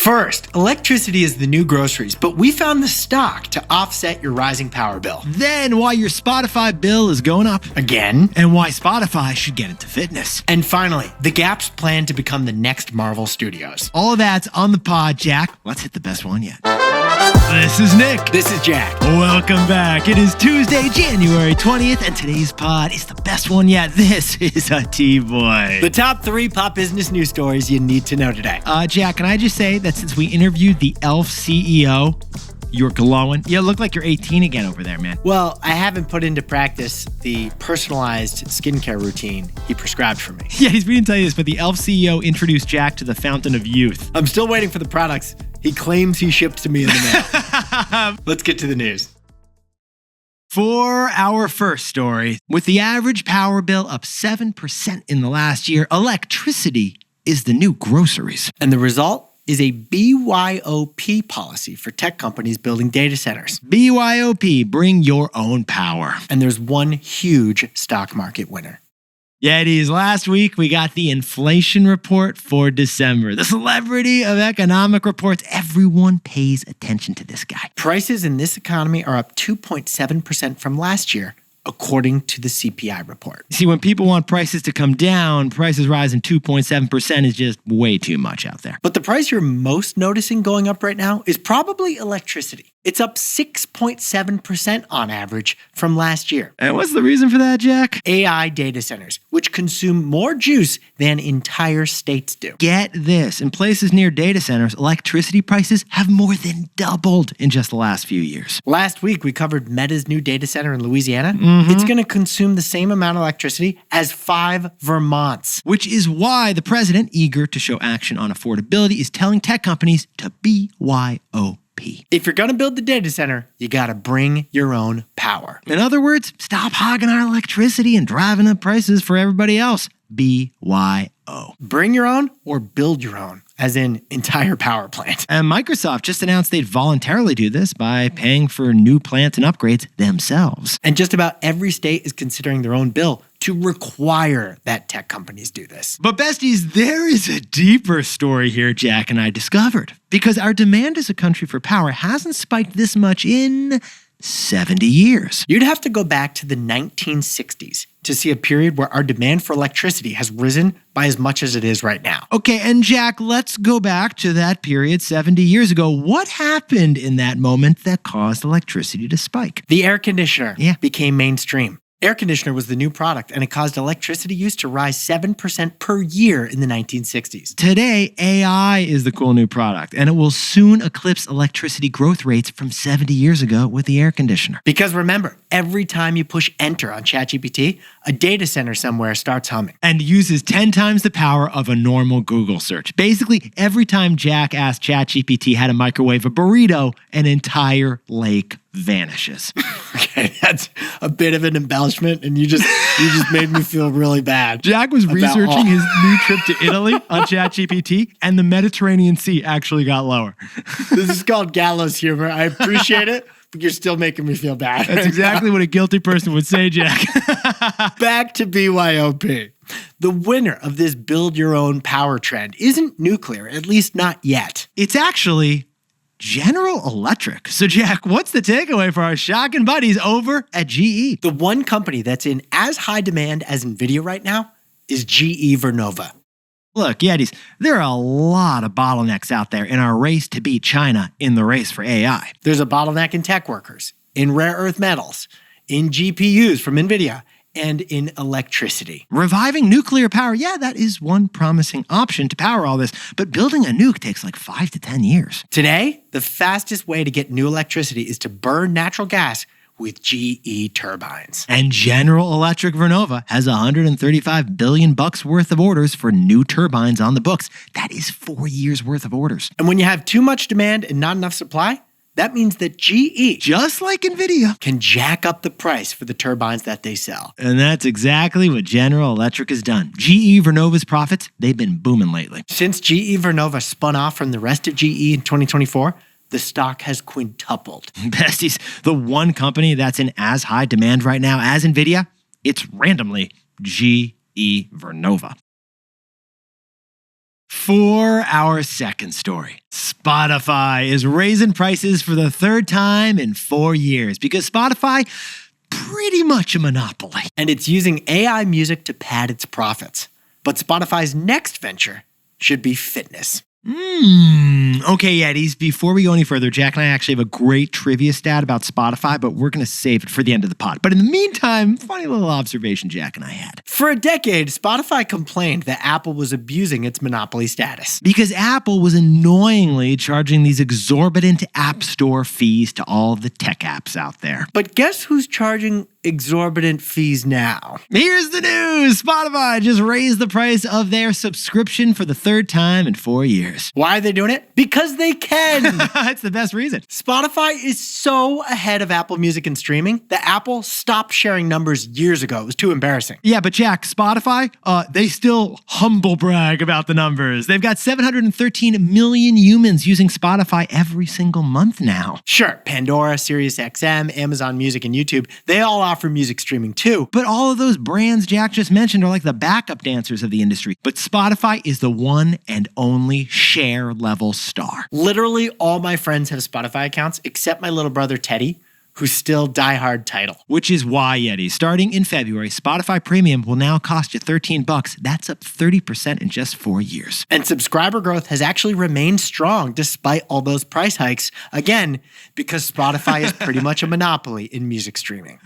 First, electricity is the new groceries, but we found the stock to offset your rising power bill. Then why your Spotify bill is going up. Again. And why Spotify should get into fitness. And finally, the Gap's plan to become the next Marvel Studios. All of that's on the pod, Jack. Let's hit the best one yet. This is Nick. This is Jack. Welcome back. It is Tuesday, January 20th, and today's pod is the best one yet. This is a T-Boy. The top 3 pop business news stories you need to know today. Jack, can I just say that since we interviewed the Elf CEO, you're glowing. You look like you're 18 again over there, man. Well, I haven't put into practice the personalized skincare routine he prescribed for me. Yeah, we didn't tell you this, but the Elf CEO introduced Jack to the Fountain of Youth. I'm still waiting for the products he claims he shipped to me in the mail. Let's get to the news. For our first story, with the average power bill up 7% in the last year, electricity is the new groceries. And the result is a BYOP policy for tech companies building data centers. BYOP, bring your own power. And there's one huge stock market winner. Yeah, it is. Last week, we got the inflation report for December. The celebrity of economic reports. Everyone pays attention to this guy. Prices in this economy are up 2.7% from last year, according to the CPI report. See, when people want prices to come down, prices rising 2.7% is just way too much out there. But the price you're most noticing going up right now is probably electricity. It's up 6.7% on average from last year. And what's the reason for that, Jack? AI data centers, which consume more juice than entire states do. Get this. In places near data centers, electricity prices have more than doubled in just the last few years. Last week, we covered Meta's new data center in Louisiana. It's going to consume the same amount of electricity as 5 Vermonts. Which is why the president, eager to show action on affordability, is telling tech companies to BYOP. If you're going to build the data center, you got to bring your own power. In other words, stop hogging our electricity and driving up prices for everybody else. BYO. Bring your own or build your own, as in entire power plant. And Microsoft just announced they'd voluntarily do this by paying for new plants and upgrades themselves. And just about every state is considering their own bill to require that tech companies do this. But besties, there is a deeper story here Jack and I discovered. Because our demand as a country for power hasn't spiked this much in 70 years. You'd have to go back to the 1960s to see a period where our demand for electricity has risen by as much as it is right now. Okay, and Jack, let's go back to that period 70 years ago. What happened in that moment that caused electricity to spike? The air conditioner became mainstream. Air conditioner was the new product, and it caused electricity use to rise 7% per year in the 1960s. Today, AI is the cool new product, and it will soon eclipse electricity growth rates from 70 years ago with the air conditioner. Because remember, every time you push enter on ChatGPT, a data center somewhere starts humming. And uses 10 times the power of a normal Google search. Basically, every time Jack asked ChatGPT how to microwave a burrito, an entire lake vanishes. Okay, that's a bit of an embellishment, and you just made me feel really bad. Jack was researching his new trip to Italy on ChatGPT, and the Mediterranean Sea actually got lower. This is called gallows humor. I appreciate it, but you're still making me feel bad. That's exactly what a guilty person would say, Jack. Back to BYOP. The winner of this build your own power trend isn't nuclear, at least not yet. It's actually General Electric. So Jack, what's the takeaway for our shocking buddies over at GE? The one company that's in as high demand as Nvidia right now is GE Vernova. Look, Yetis, there are a lot of bottlenecks out there in our race to beat China in the race for AI. There's a bottleneck in tech workers, in rare earth metals, in GPUs from Nvidia, and in electricity. Reviving nuclear power, yeah, that is one promising option to power all this, but building a nuke takes like 5 to 10 years. Today, the fastest way to get new electricity is to burn natural gas with GE turbines. And General Electric Vernova has $135 billion worth of orders for new turbines on the books. That is 4 years worth of orders. And when you have too much demand and not enough supply, that means that GE, just like Nvidia, can jack up the price for the turbines that they sell. And that's exactly what General Electric has done. GE Vernova's profits, they've been booming lately. Since GE Vernova spun off from the rest of GE in 2024, the stock has quintupled. Besties, the one company that's in as high demand right now as Nvidia, it's randomly GE Vernova. For our second story, Spotify is raising prices for the third time in 4 years because Spotify, pretty much a monopoly. And it's using AI music to pad its profits. But Spotify's next venture should be fitness. Okay, Yetis, before we go any further, Jack and I actually have a great trivia stat about Spotify, but we're going to save it for the end of the pod. But in the meantime, funny little observation Jack and I had. For a decade, Spotify complained that Apple was abusing its monopoly status. Because Apple was annoyingly charging these exorbitant App Store fees to all the tech apps out there. But guess who's charging exorbitant fees now? Here's the news! Spotify just raised the price of their subscription for the third time in 4 years. Why are they doing it? Because they can! That's the best reason. Spotify is so ahead of Apple Music and streaming that Apple stopped sharing numbers years ago. It was too embarrassing. Yeah, but Jack, Spotify, they still humble brag about the numbers. They've got 713 million humans using Spotify every single month now. Sure, Pandora, SiriusXM, Amazon Music, and YouTube, they all offer music streaming too. But all of those brands Jack just mentioned are like the backup dancers of the industry. But Spotify is the one and only share level star. Literally all my friends have Spotify accounts except my little brother Teddy, who's still diehard Tidal. Which is why, Yeti, starting in February, Spotify Premium will now cost you $13. That's up 30% in just 4 years. And subscriber growth has actually remained strong despite all those price hikes. Again, because Spotify is pretty much a monopoly in music streaming.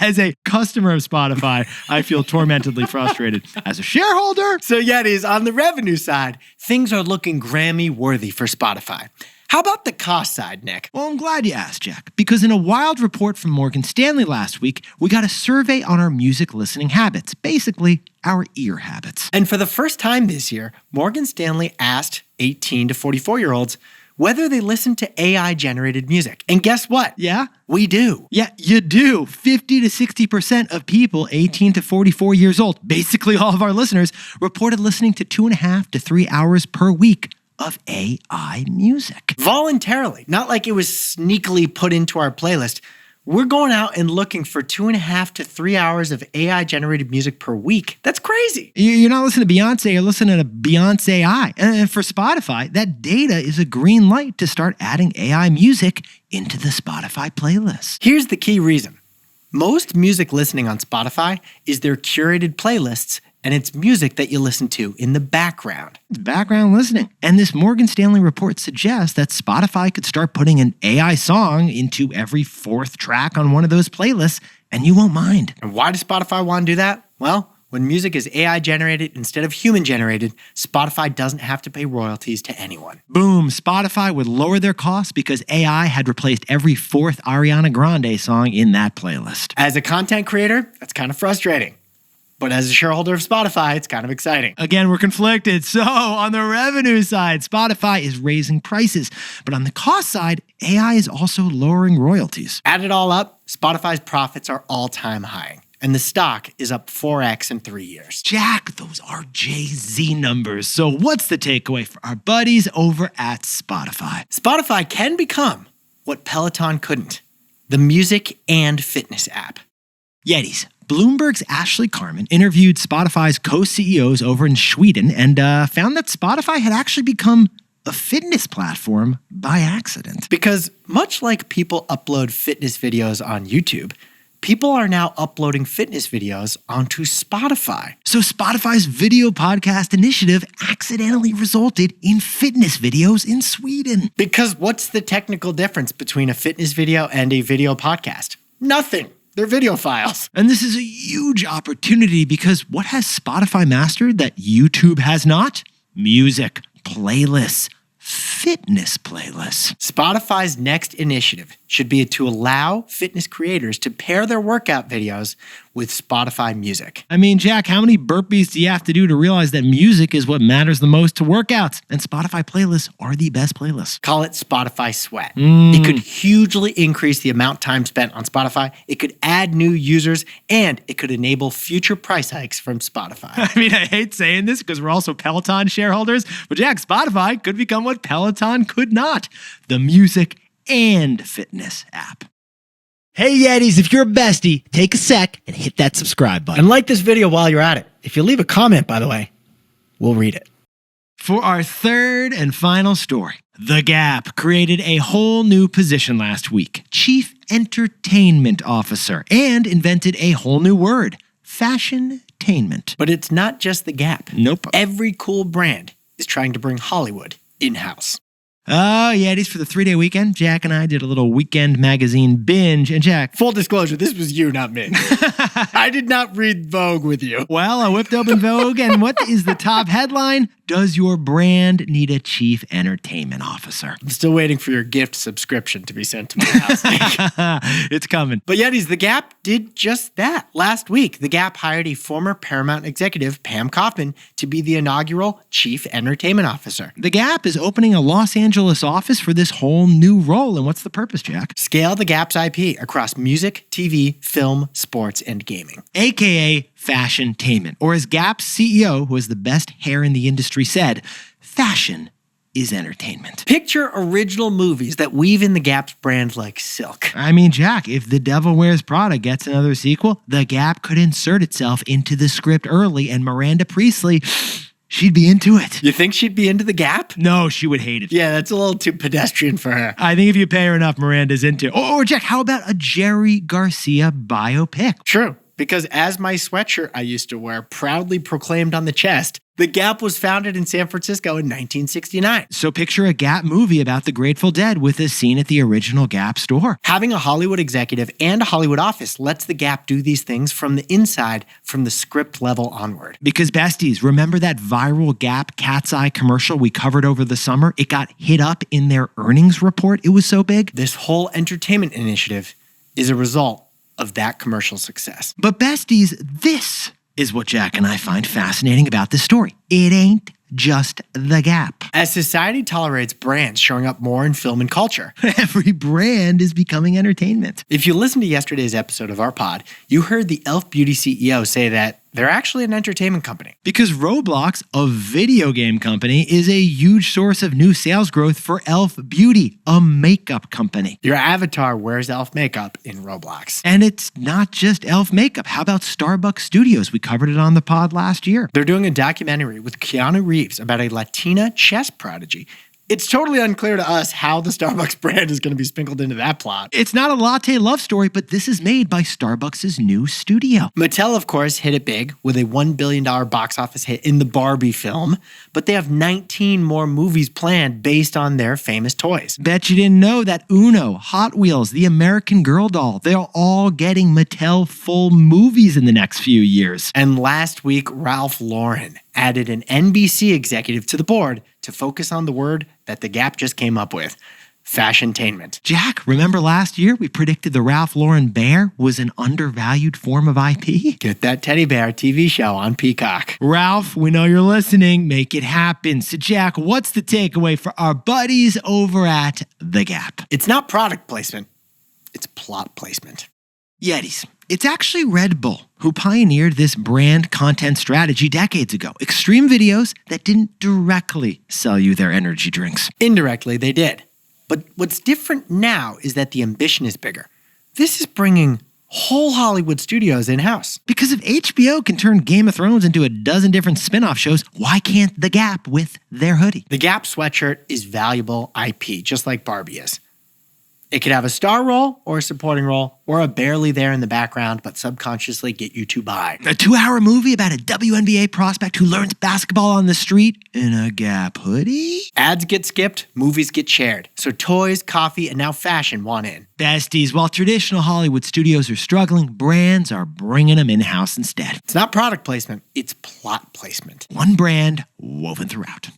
As a customer of Spotify, I feel tormentedly frustrated. As a shareholder... So Yetis, on the revenue side, things are looking Grammy-worthy for Spotify. How about the cost side, Nick? Well, I'm glad you asked, Jack, because in a wild report from Morgan Stanley last week, we got a survey on our music listening habits, basically our ear habits. And for the first time this year, Morgan Stanley asked 18 to 44-year-olds whether they listen to AI-generated music. And guess what? Yeah? We do. Yeah, you do. 50 to 60% of people 18 to 44 years old, basically all of our listeners, reported listening to 2.5 to 3 hours per week of AI music. Voluntarily, not like it was sneakily put into our playlist. We're going out and looking for 2.5 to 3 hours of AI-generated music per week. That's crazy. You're not listening to Beyonce, you're listening to Beyonce AI. And for Spotify, that data is a green light to start adding AI music into the Spotify playlist. Here's the key reason. Most music listening on Spotify is their curated playlists, and it's music that you listen to in the background. It's background listening. And this Morgan Stanley report suggests that Spotify could start putting an AI song into every fourth track on one of those playlists, and you won't mind. And why does Spotify want to do that? Well, when music is AI generated instead of human generated, Spotify doesn't have to pay royalties to anyone. Boom, Spotify would lower their costs because AI had replaced every fourth Ariana Grande song in that playlist. As a content creator, that's kind of frustrating. But as a shareholder of Spotify, it's kind of exciting. Again, we're conflicted. So on the revenue side, Spotify is raising prices. But on the cost side, AI is also lowering royalties. Add it all up, Spotify's profits are all-time high. And the stock is up 4x in 3 years. Jack, those are Jay-Z numbers. So what's the takeaway for our buddies over at Spotify? Spotify can become what Peloton couldn't, the music and fitness app. Yetis, Bloomberg's Ashley Carman interviewed Spotify's co-CEOs over in Sweden and found that Spotify had actually become a fitness platform by accident. Because much like people upload fitness videos on YouTube, people are now uploading fitness videos onto Spotify. So Spotify's video podcast initiative accidentally resulted in fitness videos in Sweden. Because what's the technical difference between a fitness video and a video podcast? Nothing. They're video files. And this is a huge opportunity because what has Spotify mastered that YouTube has not? Music, playlists, fitness playlists. Spotify's next initiative should be to allow fitness creators to pair their workout videos with Spotify music. I mean, Jack, how many burpees do you have to do to realize that music is what matters the most to workouts? And Spotify playlists are the best playlists. Call it Spotify Sweat. It could hugely increase the amount of time spent on Spotify. It could add new users, and it could enable future price hikes from Spotify. I mean, I hate saying this because we're also Peloton shareholders, but Jack, Spotify could become what Peloton could not, the music and fitness app. Hey Yetis, if you're a bestie, take a sec and hit that subscribe button. And like this video while you're at it. If you leave a comment, by the way, we'll read it. For our third and final story, The Gap created a whole new position last week, Chief Entertainment Officer, and invented a whole new word, fashion-tainment. But it's not just the Gap. Nope. Every cool brand is trying to bring Hollywood in-house. Oh, yeah, it is for the 3-day weekend. Jack and I did a little weekend magazine binge. And Jack... Full disclosure, this was you, not me. I did not read Vogue with you. Well, I whipped open Vogue, and what is the top headline? Does your brand need a chief entertainment officer? I'm still waiting for your gift subscription to be sent to my house. It's coming. But Yetis, The Gap did just that. Last week, The Gap hired a former Paramount executive, Pam Kaufman, to be the inaugural chief entertainment officer. The Gap is opening a Los Angeles office for this whole new role. And what's the purpose, Jack? Scale The Gap's IP across music, TV, film, sports, and gaming. AKA fashion-tainment. Or as Gap's CEO, who has the best hair in the industry, said, fashion is entertainment. Picture original movies that weave in The Gap's brand like silk. I mean, Jack, if The Devil Wears Prada gets another sequel, The Gap could insert itself into the script early, and Miranda Priestley, she'd be into it. You think she'd be into The Gap? No, she would hate it. Yeah, that's a little too pedestrian for her. I think if you pay her enough, Miranda's into it. Or Jack, how about a Jerry Garcia biopic? True, because as my sweatshirt I used to wear proudly proclaimed on the chest, The Gap was founded in San Francisco in 1969. So picture a Gap movie about the Grateful Dead with a scene at the original Gap store. Having a Hollywood executive and a Hollywood office lets The Gap do these things from the inside, from the script level onward. Because besties, remember that viral Gap Cat's Eye commercial we covered over the summer? It got hit up in their earnings report. It was so big. This whole entertainment initiative is a result of that commercial success. But besties, this is what Jack and I find fascinating about this story. It ain't just The Gap. As society tolerates brands showing up more in film and culture, Every brand is becoming entertainment. if you listened to yesterday's episode of our pod, you heard the Elf Beauty CEO say that they're actually an entertainment company. Because Roblox, a video game company, is a huge source of new sales growth for Elf Beauty, a makeup company. Your avatar wears elf makeup in Roblox. And it's not just Elf makeup. How about Starbucks Studios? We covered it on the pod last year. They're doing a documentary with Keanu Reeves about a Latina chess prodigy. It's totally unclear to us how the Starbucks brand is going to be sprinkled into that plot. It's not a latte love story, but this is made by Starbucks' new studio. Mattel, of course, hit it big with a $1 billion box office hit in the Barbie film, but they have 19 more movies planned based on their famous toys. Bet you didn't know that Uno, Hot Wheels, the American Girl doll, they're all getting Mattel full movies in the next few years. And last week, Ralph Lauren added an NBC executive to the board to focus on the word that The Gap just came up with, fashion-tainment. Jack, remember last year we predicted the Ralph Lauren bear was an undervalued form of IP? Get that teddy bear TV show on Peacock. Ralph, we know you're listening. Make it happen. So Jack, what's the takeaway for our buddies over at The Gap? It's not product placement, it's plot placement. Yetis. It's actually Red Bull who pioneered this brand content strategy decades ago. Extreme videos that didn't directly sell you their energy drinks. Indirectly, they did. But what's different now is that the ambition is bigger. This is bringing whole Hollywood studios in-house. Because if HBO can turn Game of Thrones into a dozen different spin-off shows, why can't The Gap with their hoodie? The Gap sweatshirt is valuable IP, just like Barbie is. It could have a star role or a supporting role or a barely there in the background but subconsciously get you to buy. A 2-hour movie about a WNBA prospect who learns basketball on the street in a Gap hoodie? Ads get skipped, movies get shared. So toys, coffee, and now fashion want in. Besties, while traditional Hollywood studios are struggling, brands are bringing them in-house instead. It's not product placement, it's plot placement. One brand woven throughout.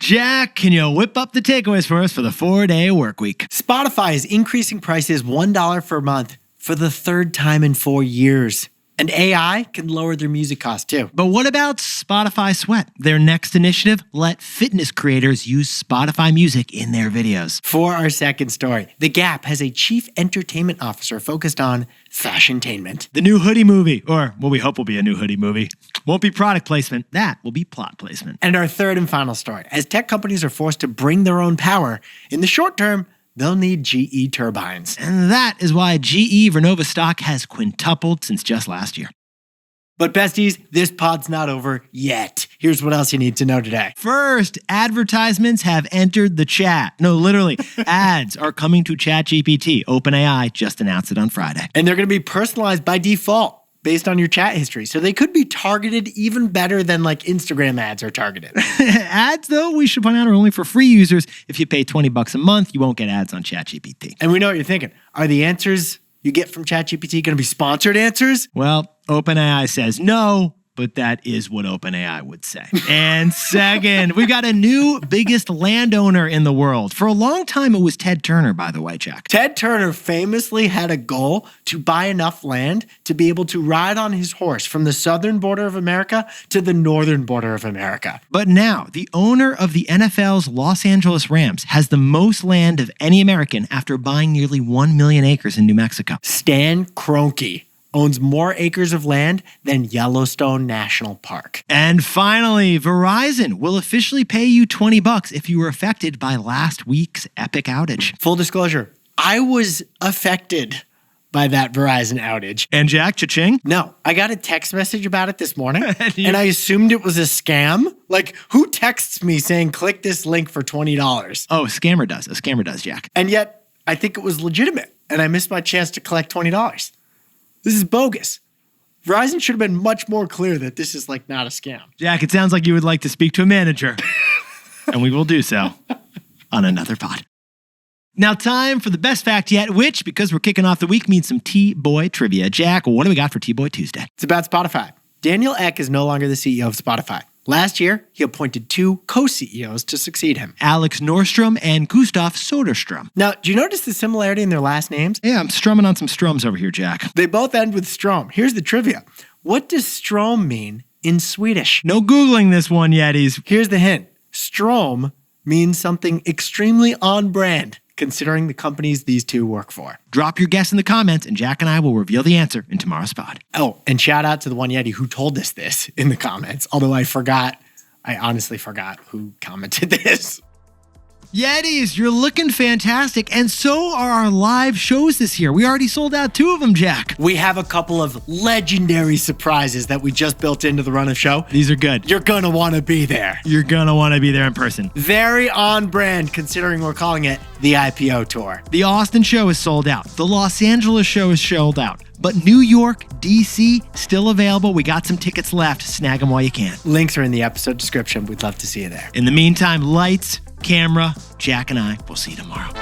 Jack, can you whip up the takeaways for us for the 4-day work week? Spotify is increasing prices $1 per month for the third time in 4 years. And AI can lower their music costs too. But what about Spotify Sweat? Their next initiative, let fitness creators use Spotify music in their videos. For our second story, The Gap has a chief entertainment officer focused on fashion-tainment. The new hoodie movie, or what we hope will be a new hoodie movie, won't be product placement. That will be plot placement. And our third and final story, as tech companies are forced to bring their own power, in the short term, they'll need GE turbines. And that is why GE Vernova stock has quintupled since just last year. But besties, this pod's not over yet. Here's what else you need to know today. First, advertisements have entered the chat. No, literally, ads are coming to ChatGPT. OpenAI just announced it on Friday. And they're going to be personalized by default based on your chat history. So they could be targeted even better than like Instagram ads are targeted. Ads, though, we should point out, are only for free users. If you pay $20 a month, you won't get ads on ChatGPT. And we know what you're thinking. Are the answers you get from ChatGPT going to be sponsored answers? Well, OpenAI says no, but that is what OpenAI would say. And second, we've got a new biggest landowner in the world. For a long time, it was Ted Turner, by the way, Jack. Ted Turner famously had a goal to buy enough land to be able to ride on his horse from the southern border of America to the northern border of America. But now, the owner of the NFL's Los Angeles Rams has the most land of any American after buying nearly 1 million acres in New Mexico. Stan Kroenke owns more acres of land than Yellowstone National Park. And finally, Verizon will officially pay you $20 if you were affected by last week's epic outage. Full disclosure, I was affected by that Verizon outage. And Jack, cha-ching? No, I got a text message about it this morning, and I assumed it was a scam. Like, who texts me saying, click this link for $20? Oh, a scammer does, Jack. And yet, I think it was legitimate, and I missed my chance to collect $20. This is bogus. Verizon should have been much more clear that this is like not a scam. Jack, it sounds like you would like to speak to a manager. And we will do so on another pod. Now, time for the best fact yet, which, because we're kicking off the week, means some T-Boy trivia. Jack, what do we got for T-Boy Tuesday? It's about Spotify. Daniel Ek is no longer the CEO of Spotify. Last year, he appointed 2 co-CEOs to succeed him. Alex Nordstrom and Gustav Soderstrom. Now, do you notice the similarity in their last names? Yeah, I'm strumming on some strums over here, Jack. They both end with Strom. Here's the trivia. What does Strom mean in Swedish? No Googling this one, Yetis. Here's the hint. Strom means something extremely on brand, considering the companies these 2 work for. Drop your guess in the comments, and Jack and I will reveal the answer in tomorrow's pod. Oh, and shout out to the one Yeti who told us this in the comments, although I honestly forgot who commented this. Yetis, you're looking fantastic, and so are our live shows this year. We already sold out 2 of them, Jack. We have a couple of legendary surprises that we just built into the run of show. These are good. You're gonna wanna be there. You're gonna wanna be there in person. Very on brand, considering we're calling it the IPO Tour. The Austin show is sold out. The Los Angeles show is sold out. But New York, DC, still available. We got some tickets left. Snag them while you can. Links are in the episode description. We'd love to see you there. In the meantime, lights, camera, Jack and I will see you tomorrow.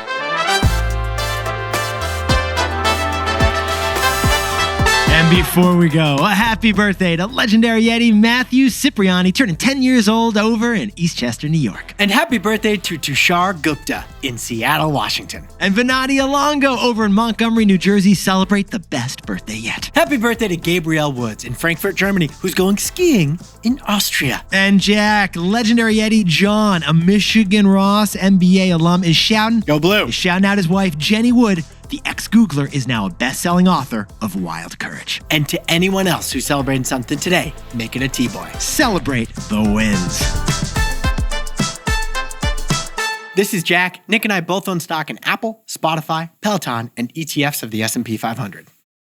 And before we go, a happy birthday to legendary Yeti Matthew Cipriani, turning 10 years old over in Eastchester, New York. And happy birthday to Tushar Gupta in Seattle, Washington. And Venati Alongo over in Montgomery, New Jersey, celebrate the best birthday yet. Happy birthday to Gabrielle Woods in Frankfurt, Germany, who's going skiing in Austria. And Jack, legendary Yeti John, a Michigan Ross MBA alum, is shouting. Go Blue. Is shouting out his wife, Jenny Wood. The ex-Googler is now a best-selling author of Wild Courage. And to anyone else who's celebrating something today, make it a T-Boy. Celebrate the wins. This is Jack. Nick and I both own stock in Apple, Spotify, Peloton, and ETFs of the S&P 500.